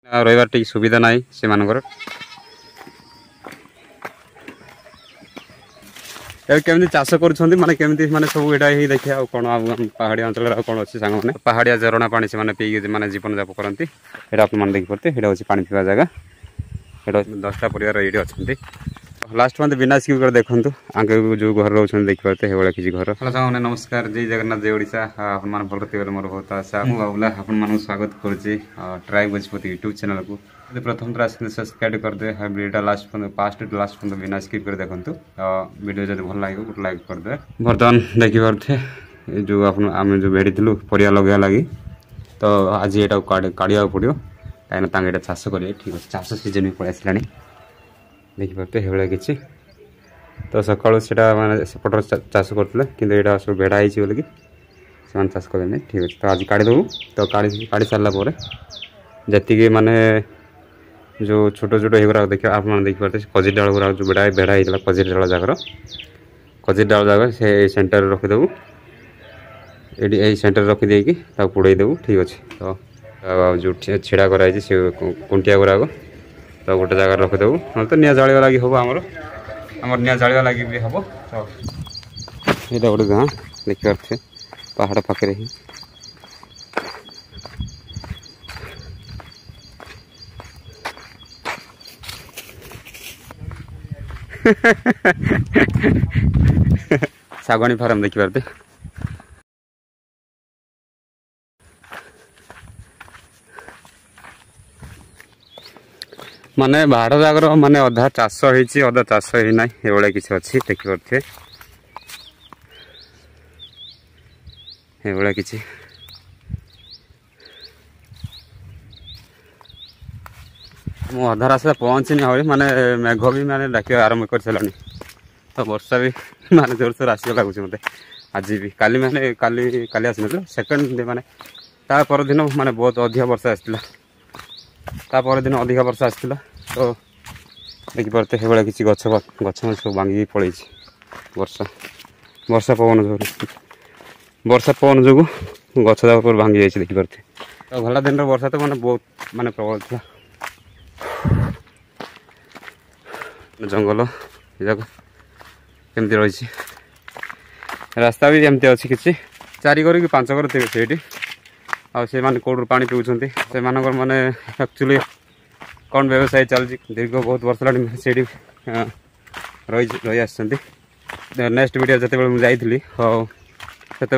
रही टी सुविधा ना से केमती चाष कर माने केमती माने सब एटा ही देखिए कौन पहाड़िया अंचल कौन अच्छे सांग मैंने पहाड़िया झरणा पानी से पीक मैंने जीवन जाप करती ये आपने देखी पारे ये हूँ पानी पीवा जगह ये 10टा परिवार ये अच्छा लास्ट मंथ बिना स्किप कर देखूँ आगे जो घर रोचे देखिए ये किसी घर मैंने नमस्कार जय जगन्नाथ जय ओडिशा आपन भल थे मोर बहुत आशा मुझे बाबुला आपन स्वागत करुच्ची ट्राई भोजपुरी यूट्यूब चैनल को प्रथम थर आस सब्सक्राइब करदे video last first to last पर्यटन बिना स्किप कर देखूँ वीडियो जब भल लगे गोटे लाइक करदे बर्तमान देखिपे जो आम जो भेड़ी परिया लगे लगी तो आज ये काढ़ा पड़ो कहीं चाष करेंगे ठीक अच्छे चाष सीजन भी पलि आसा देखिपे ये किसी तो सकालू से सेपटर चाष करते कि सब भेड़ा होगी बोलिकी से चाष करें ठीक अच्छे तो आज काढ़ीदेव तो काढ़ी सारापर जी माने जो छोट छोट ये देखिए आप देखिए कजी डाल गुरा जो भेड़ा होता कजी डाल जाकर कजी डाल जाकर से सेंटर रखीदेव ये सेंटर रखीदे पोड़ेदेव ठीक अच्छे तो जो छिड़ा कराई से कुंटिया गुराक तो गोटे जगह रखीदेव ना तो निआ जाड़ा लगी हम आमर निआ जाड़ा लगी भी हम तो ये गोटे गाँ देखिए पहाड़ पाखे ही सागवानी फार्म देखिपारे माने बाड़ जागर माने अधा चाष होती अधा चाष ही ना ये किसी अच्छी देखिपे ये किसी मु अधा रास्ता पहुँचनी हो माने मेघ भी माने डाक आरंभ कर सारे तो वर्षा भी माने जोर सोर आस लगुच मत आज भी काली माने काली आस ना सेकेंड माने ता पर दिन माने बहुत अधिक वर्षा आसला तापर दिन अधिक वर्षा आसला तो देखिपे ये किसी गछ गछ सब भांगी पड़े वर्षा वर्षा पवन जो गछ जाक भांगी जाइए देखिपे तो भला दिन वर्षा तो माने बहुत माने प्रबल था जंगल जाक केमती रही रास्ता भी एमती अच्छी किसी 4 घर कि 5 घर थे से से कौटू पा पीछे से माने एक्चुअली कौन व्यवसाय चलती दीर्घ बहुत वर्ष से रही आस नेक्स्ट वीडियो जिते मुझे से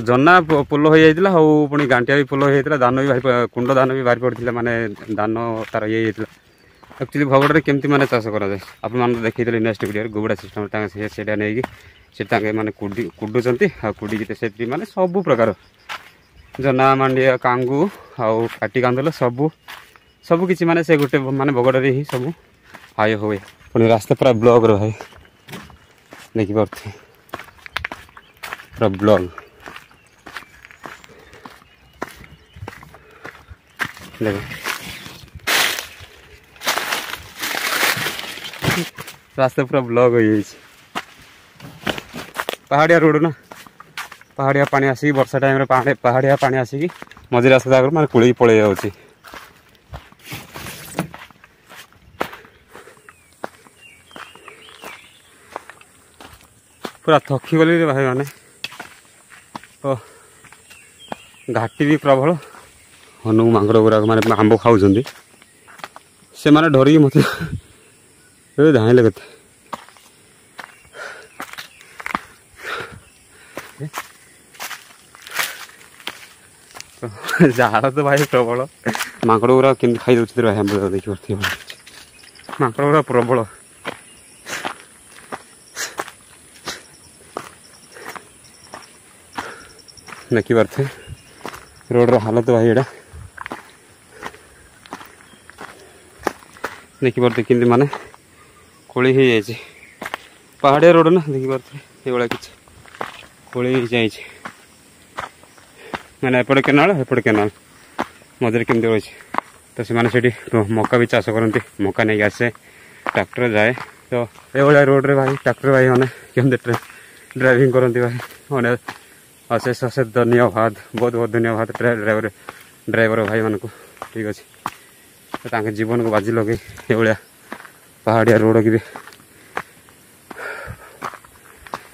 जन्ना पुल हो जाता पुणी गांटिया भी पुल हो जाता दान भी भारी कुंड दान भी भारी पड़ता माने दान तार ये एक्चुअली भगड़े केमती माने चाष कराए आपने देखते नेक्स्ट वीडियो गोबड़ा सिस्टम से नहीं माने कुडुंट कुड़ी से माने सब प्रकार जना मांडिया कांगू आउ काटी कांदल सबू सब किसी माने से गोटे माने बगड़े ही सब आय हुए पुणी रास्ता पूरा ब्लॉक रहे देखिपे पूरा ब्लॉक देख रास्ता पूरा ब्लॉक हो पहाड़िया रोड ना पहाड़िया पानी आसिक वर्षा टाइम रे पहाड़िया पानी आसिक मझे रास्ता जाकर माने कूड़ी पड़े जाऊँगी पूरा थकी गली भाई माने तो घाटी भी प्रबल हनु मांगड़ गुराक माने आंब खाऊँ से माने डरिक मत धाइले कते झाड़ तो भाई प्रबल माकड़ गुरा के खाई दूसरे भाई आंब देखिए माकड़ गुरा प्रबल देखिपे रोड हालत भाई एटा देखिपे कि माने खोली हो जाए पहाड़िया रोड ना देखिपे ये किसी खोली हो जाए मैंने एपटे केनाल मझे केमती रही तो से मका भी चाष करती मका नहीं आसे ट्रैक्टर जाए तो ये रोड रे भाई ट्रैक्टर भाई मैंने केमती ड्राइविंग करती भाई अशेष धन्यवाद बहुत बहुत धन्यवाद ड्राइवर भाई मान को ठीक अच्छे तांके जीवन को बाजी लगे ये भाया पहाड़िया रोड की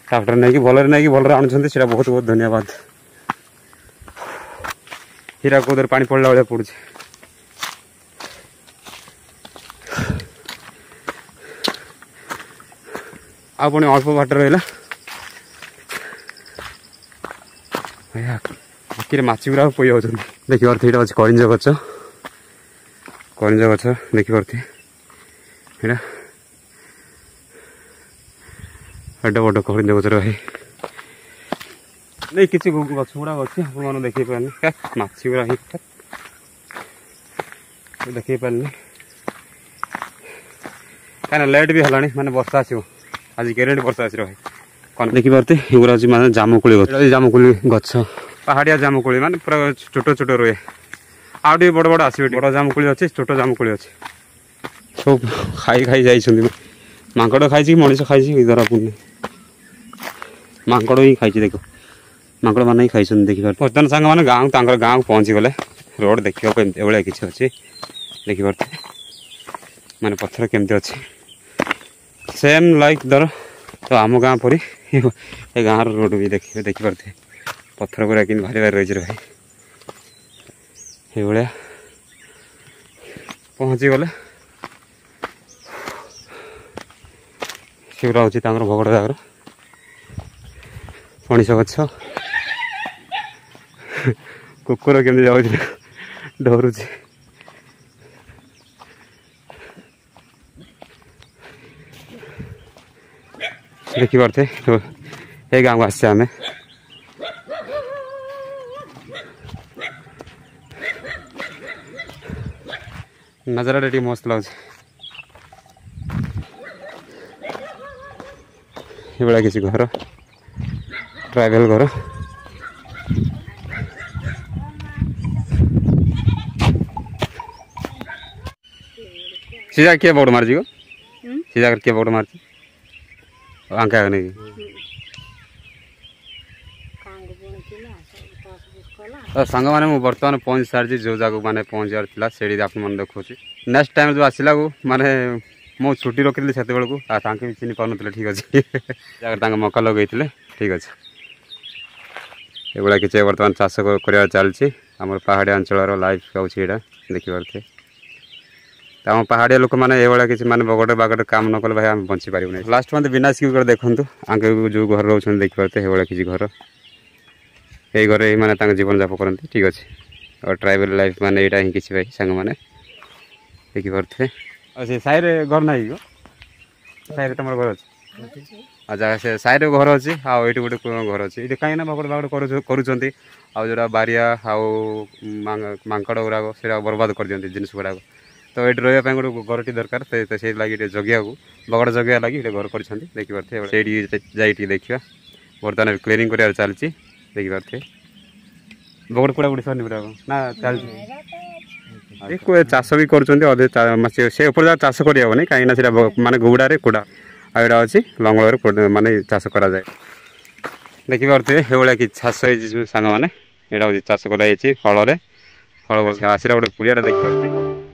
ट्रैक्टर नहीं कि भलरे आणुछंती सेटा बहुत बहुत धन्यवाद। हीरा को उधर पानी पड़ला भाया पड़ुछ आ पुणी अल्प बाट रहा भैया आखिर माछ गुरा पई जाऊँ देखिए यहाँ अच्छे कलिंज गच देखिए यहाँ एडा बड़ कलिंज गच भाई नहीं किसी गछ गुड़ा अच्छे आप देखी पारे माछ गुरा देखी पारे कहीं लेट भी है माने वर्षा आसो आज ग्यारंटी वर्षा आस भाई कौन देखी पारे एगुरा हूँ माने जामुकोली गछ जामुकोली गछ पहाड़िया जामुकोली माने पूरा छोट छोट रुए आउ टे बड़ बड़ आसो बड़ जामुकोली अच्छे छोट जामुकोली अच्छे सब खाई खाई जाइए मांकड़ खाई मनीष खाई धरा पुणी मांकड़ ही खाई देख मांकड़ मैंने ही खाई देखिए बर्तमान सांग मैंने गाँव पहुँची गले रोड देखा भाया किसी अच्छे देखी पारे माने पत्थर केमती अच्छे सेम लाइक दर तो आम गाँव परी ये गाँव रोड भी देखी पारे पत्थर पूरा कि भारी भारी रही भाई ये भाया पहुँची गले सेगुरा हूँ भगड़ जागर मनीष गछ कुकुर केमती जाऊ डरुची देखी पारे ये गाँव आसे आम नजारा टे मस्त लगे ये भाया किसी घर ट्राइबल घर सीधा किए बोर्ड मार्जी को सीधा किए बोर्ड मार्जी आंका नहीं तो सांग मैंने बर्तमान पहुँच सारी जो जगह मैंने पहुँचार था से देखा नेक्स्ट टाइम जो आसला को माने मो छुट्टी रखी से बेलू भी चिन्ह पारे ठीक अच्छे जगह मका लगे ठीक अच्छे ये भाया किसी बर्तमान चाष कर चलती आम पहाड़िया अंचल लाइफ आउे देखी पारे तो आम पहाड़िया लोक मैंने ये किसी मैंने बगड़ बागड़ काम न कले भाई आम बंची पार नहीं लास्ट मंथ विनाश की देखूँ आगे जो घर रोच देखी पारे ये किसी घर ये घर ही मैंने जीवन जापन करती ठीक अच्छे और ट्राइबल लाइफ मैंने यहाँ ही किसी भाई सांग मैंने देखी पारे से साइड घर ना साइड तुम घर अच्छे अच्छा से साइड घर अच्छी आठ गोटे घर अच्छे ये कहीं बगड़ बागड़ करा बारिया आउ मांकड़ गुराक से बर्बाद कर दिखती जिनस गुड़ाक तो ये रही गोटे घरटी दरकार से लगे जगह को बगड़ जगह लगे घर कर देखी पारे से देखा बर्तमान क्लीनिंग कर चलती देखी पारे बगड़ कुड़ा बुड़ी सरनी पूरा ना चलती चाष भी कर से ऊपर चाष करनी कहीं माने गुड़ारे कुड़ा आईटा अच्छी लंगल माने चाष कराए देखी पारे ये भाया कि चाष सांग मैंने यहाँ हूँ चाष कराई फल फल आसला गोटे पुलिया देखी पारे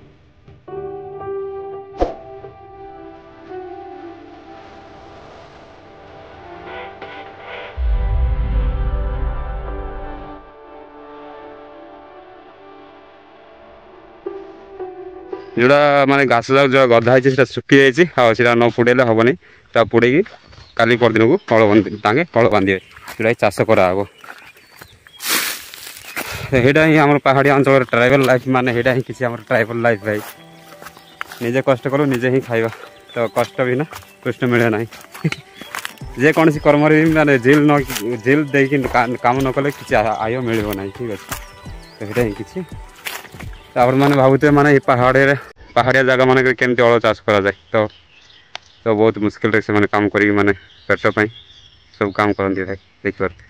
जोड़ा माने घास जो गधा है सुखी जाइए न पुड़ेले हेनी तो पुड़े काली परदिन को कल बांधे जोड़ा चाष कराब यहाँ ही आम पहाड़िया अंचल ट्राइबल लाइफ माने यहाँ ही किसी ट्राइबल लाइफ भाई निजे कष्ट करो निजे ही खाइबा तो कष्ट भी ना कृष्ण मिले ना जेको कर्म माने जेल देकी काम न कले किसी आय मिल ना ठीक अच्छे तो यहाँ ही किसी मैंने भावुते माने पहाड़िया जगह मान केमती अड़ चाष कराए तो बहुत मुस्किल से माने काम करी माने पेट पाई सब काम करती देखी पारे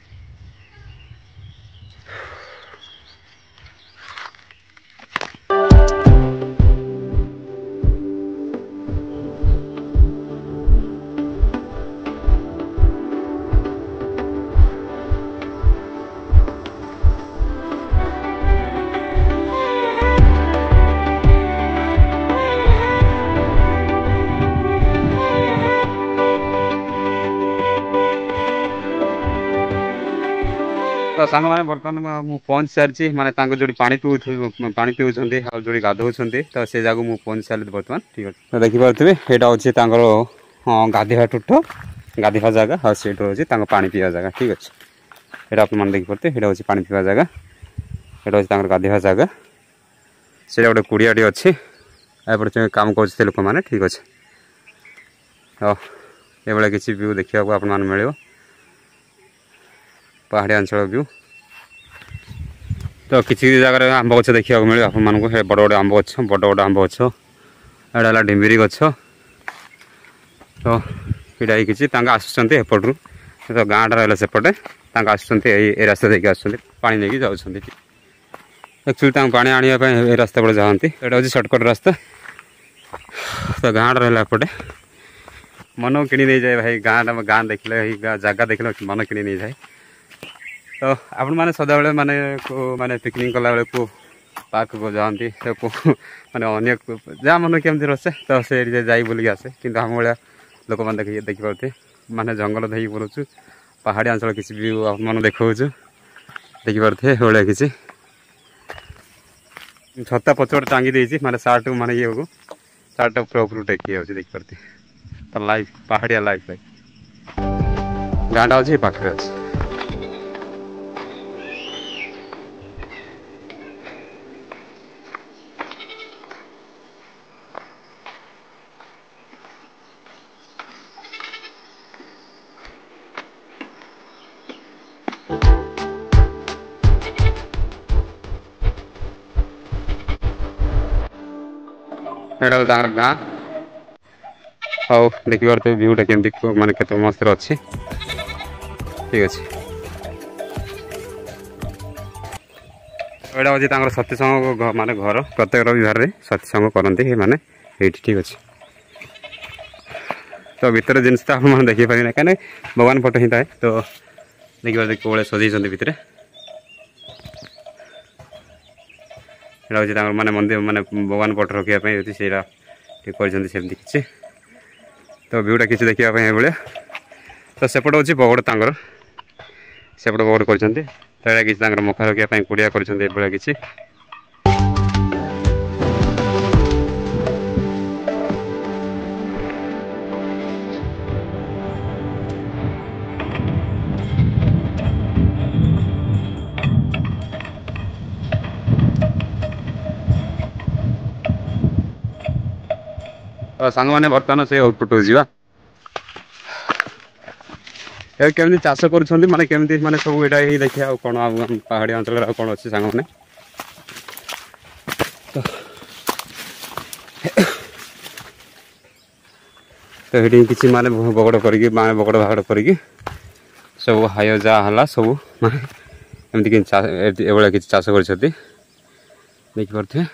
सांग मैंने बर्तमान मुझे पहुँच सारी माने जो पानी पीऊँगी जो गाधौंट तो से जगह मुझे पहुँच सारी बर्तमान ठीक है। तो देखिपे यहाँ हूँ गाधेवा टुट गाधेवा जगह हाँ से हूँ पानी पीवा जगह ठीक अच्छे। यहाँ आप देखिपे यहाँ हूँ पानी पीवा जगह यहाँ हूँ गाधेवा जगह से गोटे कुड़ियाटी अच्छी एपटे काम कर लोक मैंने ठीक अच्छे। हाँ ये किसी व्यू देखा आप मिले पहाड़िया अंचल व्यू। तो किसी जगह आंब गच देखा मिले आप बड़ बड़ आंब गच बड़ बड़ आंब गच एटा डिम्बिरी गच। तो ये किसी आसुँच एपटू तो गाँटा रहा सेपटे आसुँच रास्ता देखिए आस पानी नहीं जाऊँच एक्चुअली पानी आने रास्ता पड़े जाती यहाँ हूँ सर्टकट रास्ता। तो गाँटा रहा एपटे मन किणी नहीं जाए भाई गाँ देखले जगह देखले मन किणी नहीं जाए। तो आपण मैंने सदा बेले माने पिकनिक कला बेले को पार्क को जाती माने अनेक जहाँ मन केमती रसे तो से जाई बोलिक आसे कि आम भाया लोक मैंने देखिपे माने जंगल देखिए बुलूँ पहाड़ी अंचल किसी भी मन देखा देखिपे भाया किसी छत्ता पचपट टांगी देती माने सार्ट माने ये को सार्ट ऊपर टेकी देखिपे तो लाइफ पहाड़िया लाइफ गाँटा अच्छे पाखे अच्छे। गाँ हाँ देखिए व्यूटा केमती माने केते मस्त अच्छी ठीक अच्छे। यहाँ हूँ सत्यसंग माने घर प्रत्येक रविवार में सत्यसंग करते माने ये ठीक अच्छे। तो भितर जिनस तो आप देखिपारे ना कहीं भगवान फोटो ही थाए तो देखिए कौन सजाई भितर यहाँ हूँ माने मंदिर माने भगवान फोटो रखापी से सेमती किसी। तो व्यूटा किसी देखा भाया तो सेपट हूँ बगड़ तांगर सेपट बगड़ कर तो यहाँ किसी मखा रखापी कुड़िया कर किसी। सांग मैंने बर्तमान से आउटपुट जा केमी चाष कर माने केमी माने सब यहाँ ही देखिए कौन पहाड़ी अंचल कौन अच्छे सांग मैंने। तो ये किसी माने बगड़ करी माने बगड़ भागड़ करी सब हाय जहाँ सब माने एमती कि चाष कर देखिपे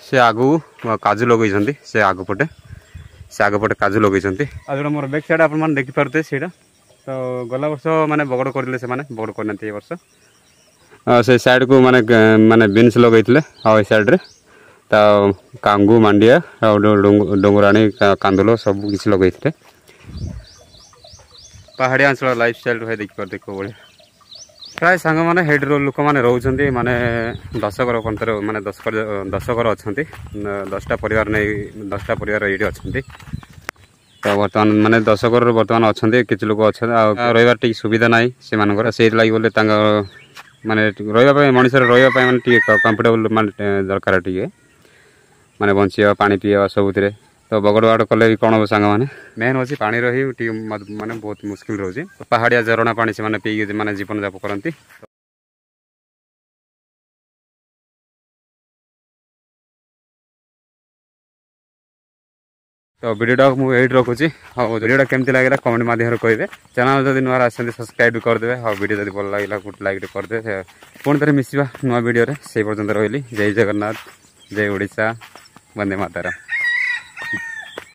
से आगू काजू लगे से आग पटे काजू लगे जो मोर बैक साइड आप देखिपे से तो गला वर्ष माने बगड़ करते से माने बगड़ करना ये वर्ष से साइड को माने माने बीन्स लगे हाँ साइड रे तो कांगू मांडिया डोंगराणी कांदुल सब किसी लगे पहाड़िया अंचल लाइफ स्टाइल है देखिए देखो भाई प्राय सांग मैंने हेड लोक मैंने रोचे माने 10 घर पंतर माने 10 घर अच्छा 10टा परिवार नहीं 10टा परिवार ये अच्छा। तो बर्तमान माने 10 घर बर्तमान अच्छा किसी लोग अच्छा रही टी सुविधा ना से लगे बोले माने रही मनीष रही माने कंफर्टेबल माने दरकार टे माने बचा पानी पीवा सबुत तो बगड़ बागड़ कले भी कौन हम सांग मैंने मेन अच्छी पानी रही माने बहुत मुस्किल रोचे पहाड़िया झरणा पानी से पी माने जीवन जाप करती। तो वीडियोटा मुझे रखुच्छी हाँ वीडियोटा केमती लगे कमेंट माध्यम कहे चैनल जब नुआ आसते सब्सक्राइब करदे हाँ वीडियो जब भल लगे गोटे लाइक करदे पुणी थे मिसवा नुआ वीडियो से पर्यंत रही जय जगन्नाथ जय ओडिशा वंदे मातरम।